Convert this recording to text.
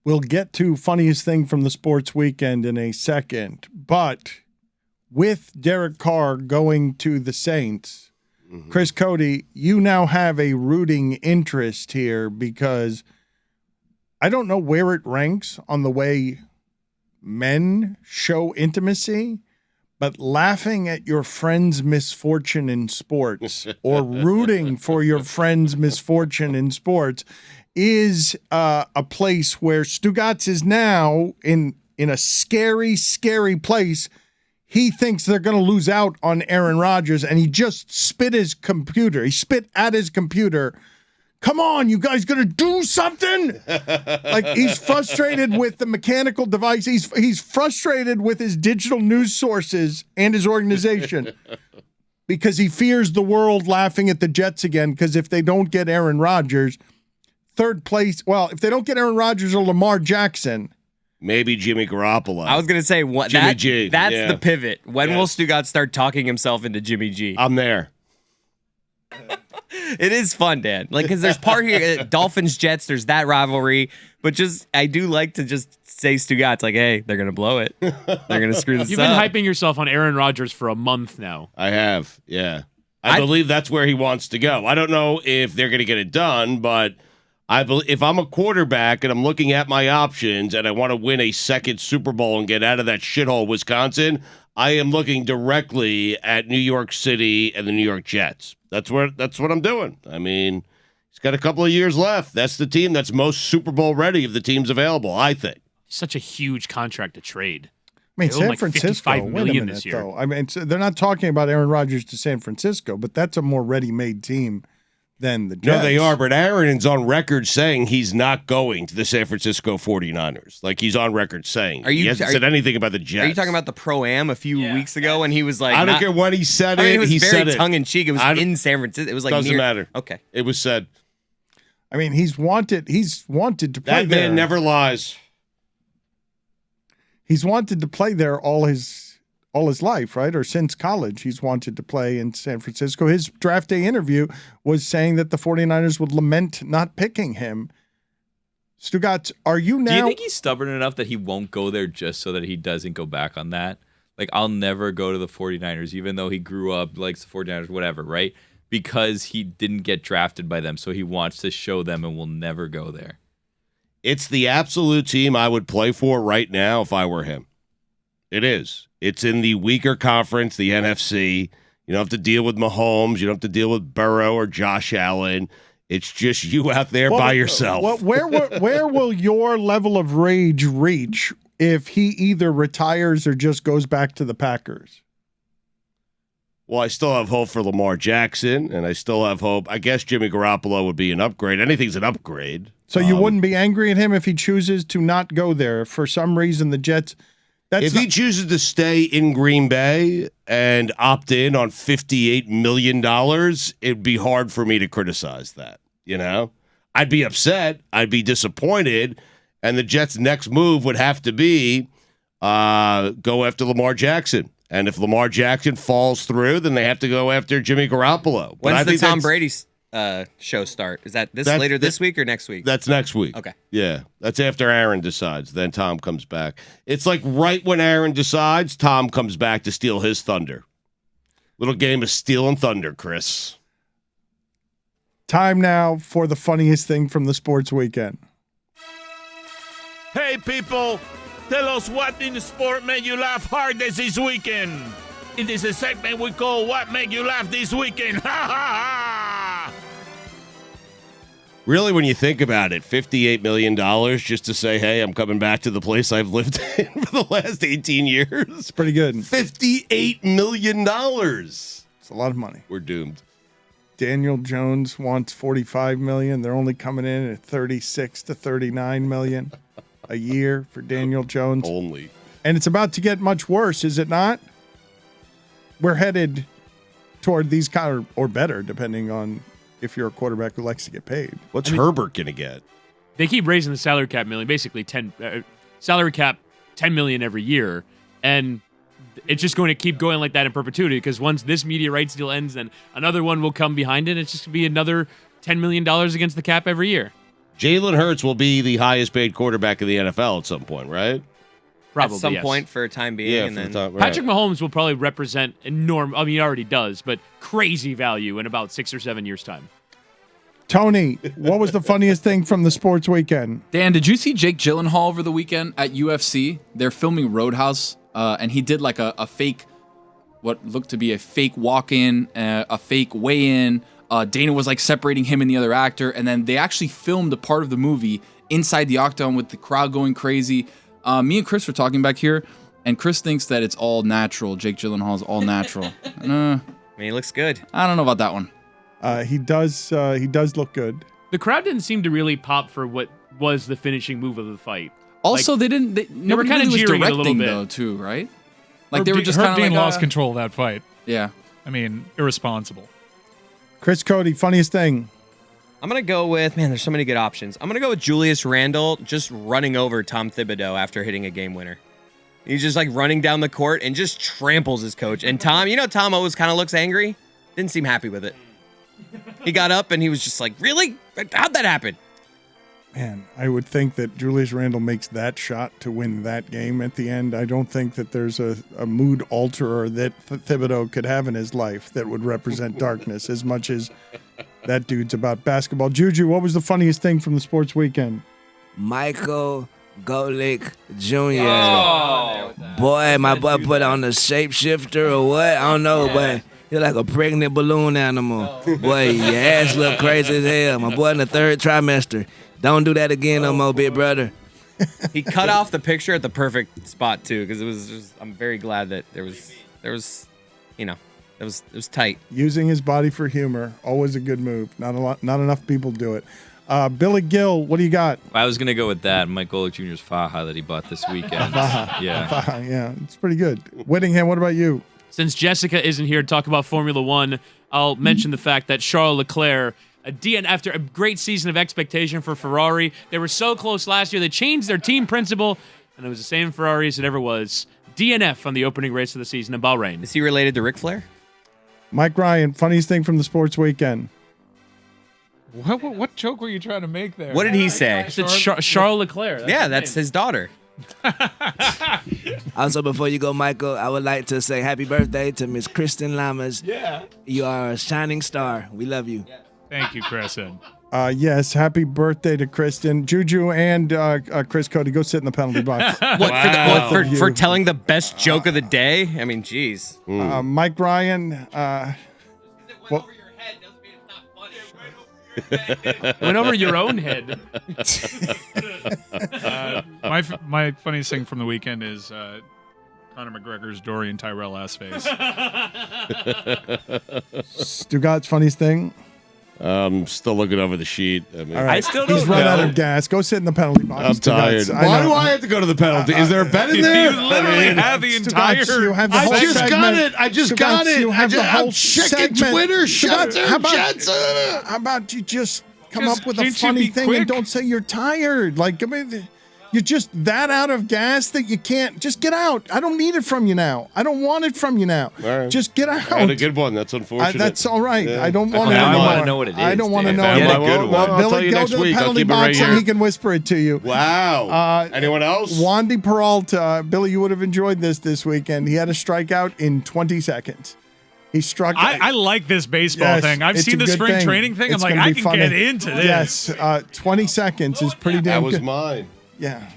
We'll get to funniest thing from the sports weekend in a second. But with Derek Carr going to the Saints, Chris Cody, you now have a rooting interest here because I don't know where it ranks on the way men show intimacy, but laughing at your friend's misfortune in sports or rooting for your friend's misfortune in sports is a place where Stugotz is now in a scary, scary place. He thinks they're going to lose out on Aaron Rodgers, and he just spit his computer. He spit at his computer. Come on, you guys going to do something? Like, he's frustrated with the mechanical device. He's frustrated with his digital news sources and his organization because he fears the world laughing at the Jets again, because if they don't get Aaron Rodgers, third place, well, if they don't get Aaron Rodgers or Lamar Jackson, maybe Jimmy Garoppolo. I was going to say, Jimmy G. That's the pivot. When will Stugotz start talking himself into Jimmy G? I'm there. It is fun, Dan. Like, because there's part here, Dolphins, Jets, there's that rivalry. But just, I do like to just say Stugotz, like, hey, they're going to blow it. They're going to screw this You've up. been hyping yourself on Aaron Rodgers for a month now. I have, yeah. I believe that's where he wants to go. I don't know if they're going to get it done, but if I'm a quarterback and I'm looking at my options and I want to win a second Super Bowl and get out of that shithole Wisconsin, I am looking directly at New York City and the New York Jets. That's what I'm doing. I mean, he's got a couple of years left. That's the team that's most Super Bowl ready of the teams available, I think. Such a huge contract to trade. I mean, They owe San like Francisco, $55 wait a million minute, this year. though. I mean, they're not talking about Aaron Rodgers to San Francisco, but that's a more ready-made team than the Jets. No, they are, but Aaron is on record saying he's not going to the San Francisco 49ers. Like, he's on record saying. He hasn't said anything about the Jets. Are you talking about the Pro-Am a few weeks ago when he was like... I don't care when he said it. I mean, it was he very said it. tongue-in-cheek. It was in San Francisco. It was like doesn't matter. Okay. It was said. I mean, he's wanted to play That there. man never lies. He's wanted to play there all his life, right? Or since college, he's wanted to play in San Francisco. His draft day interview was saying that the 49ers would lament not picking him. Stugotz, are you now... Do you think he's stubborn enough that he won't go there just so that he doesn't go back on that? Like, I'll never go to the 49ers, even though he grew up, likes the 49ers, whatever, right? Because he didn't get drafted by them, so he wants to show them and will never go there. It's the absolute team I would play for right now if I were him. It is. It's in the weaker conference, the NFC. You don't have to deal with Mahomes. You don't have to deal with Burrow or Josh Allen. It's just you out there by yourself. Where will your level of rage reach if he either retires or just goes back to the Packers? Well, I still have hope for Lamar Jackson, and I still have hope. I guess Jimmy Garoppolo would be an upgrade. Anything's an upgrade. So you wouldn't be angry at him if he chooses to not go there. If for some reason the Jets... He chooses to stay in Green Bay and opt in on $58 million, it'd be hard for me to criticize that, you know? I'd be upset. I'd be disappointed. And the Jets' next move would have to be go after Lamar Jackson. And if Lamar Jackson falls through, then they have to go after Jimmy Garoppolo. When's the Tom Brady show start? Is that later this week or next week? That's next week. Okay. Yeah. That's after Aaron decides. Then Tom comes back. It's like right when Aaron decides, Tom comes back to steal his thunder. Little game of stealing thunder, Chris. Time now for the funniest thing from the sports weekend. Hey, people. Tell us what in the sport made you laugh hardest this weekend. It is a segment we call What Made You Laugh This Weekend. Ha ha ha! Really, when you think about it, $58 million just to say, hey, I'm coming back to the place I've lived in for the last 18 years. It's pretty good. $58 million. It's a lot of money. We're doomed. Daniel Jones wants $45 million. They're only coming in at $36 to $39 million a year for Daniel Jones. Only. And it's about to get much worse, is it not? We're headed toward these kind of, or better, depending on if you're a quarterback who likes to get paid. What's Herbert going to get? They keep raising the salary cap million, basically salary cap $10 million every year, and it's just going to keep going like that in perpetuity because once this media rights deal ends, then another one will come behind it. It's just going to be another $10 million against the cap every year. Jalen Hurts will be the highest paid quarterback in the NFL at some point, right? Probably At some yes. point for a time being. Yeah, and for then the top, right. Patrick Mahomes will probably represent enormous. I mean, he already does, but crazy value in about 6 or 7 years' time. Tony, what was the funniest thing from the sports weekend? Dan, did you see Jake Gyllenhaal over the weekend at UFC? They're filming Roadhouse, and he did like a fake, what looked to be a fake walk-in, a fake weigh-in. Dana was like separating him and the other actor, and then they actually filmed a part of the movie inside the octagon with the crowd going crazy. Me and Chris were talking back here, and Chris thinks that it's all natural. Jake Gyllenhaal is all natural. I mean, he looks good. I don't know about that one. He does look good. The crowd didn't seem to really pop for what was the finishing move of the fight. Also, they didn't. Nobody kinda really was jeering it a directing little bit. though, too, right? Like they were just kind Herb of Dean like lost control of that fight. Yeah. I mean, irresponsible. Chris Cody, funniest thing. I'm going to go with, man, there's so many good options. I'm going to go with Julius Randle just running over Tom Thibodeau after hitting a game winner. He's just like running down the court and just tramples his coach. And Tom, Tom always kind of looks angry. Didn't seem happy with it. He got up and he was just like, really? How'd that happen? Man, I would think that Julius Randle makes that shot to win that game at the end. I don't think that there's a mood alterer that Thibodeau could have in his life that would represent darkness as much as that dude's about basketball. Juju, what was the funniest thing from the sports weekend? Michael Golick Jr. Boy, my boy put on the shapeshifter or what? I don't know, but you're like a pregnant balloon animal. Boy, your ass look crazy as hell. My boy in the 3rd trimester. Don't do that again no more, big brother. He cut off the picture at the perfect spot too, because it was just, I'm very glad that there was it was tight. Using his body for humor, always a good move. Not enough people do it. Billy Gill, what do you got? I was gonna go with that. Mike Golick Jr.'s Faja that he bought this weekend. Yeah. Yeah, it's pretty good. Whittingham, what about you? Since Jessica isn't here to talk about Formula One, I'll mention the fact that Charles Leclerc, after a great season of expectation for Ferrari, they were so close last year. They changed their team principal, and it was the same Ferrari as it ever was. DNF on the opening race of the season in Bahrain. Is he related to Ric Flair? Mike Ryan, funniest thing from the sports weekend. What joke were you trying to make there? What did he say? I said Charles Leclerc. That's his daughter. Also, before you go, Michael, I would like to say happy birthday to Miss Kristen Lamas. Yeah. You are a shining star. We love you. Thank you, Kristen. Yes, happy birthday to Kristen. Juju and Chris Cody, go sit in the penalty box. For telling the best joke of the day? I mean, geez. Mike Ryan, well, Went over your own head. My funniest thing from the weekend is Conor McGregor's Dorian Tyrell ass face. Stugotz, funniest thing. Still looking over the sheet. I mean, All right. I still He's don't run know. out of gas. Go sit in the penalty box. I'm tired. Stugotz. Why know. do I have to go to the penalty? Is there a bet in there? You literally have the entire. Stugotz, you have the whole I just segment. got it. I just got Stugotz, it. You have the whole I'm checking segment. Twitter. Shut Stugotz, up, how about you just come Just up with a can't you funny be thing quick? and don't say you're tired? Like, I mean, you're just that out of gas that you can't. Just get out. I don't need it from you now. I don't want it from you now. All right. Just get out. I had a good one. That's unfortunate. That's all right. Yeah. I don't want to Now I know. wanna know what it I is, don't want to Dan. know. Found Get my a good one. one. I'll tell Billy, you go next to the week. I'll penalty keep it right box and here. he can whisper it to you. Wow. Anyone else? Wandy Peralta, Billy, you would have enjoyed this weekend. He had a strikeout in 20 seconds. He struck. I like this baseball Yes, thing. I've it's seen a the good spring thing. training thing. It's I'm like, gonna I be can funny. get into this. Yes, 20 seconds is pretty That damn was good. mine. Yeah.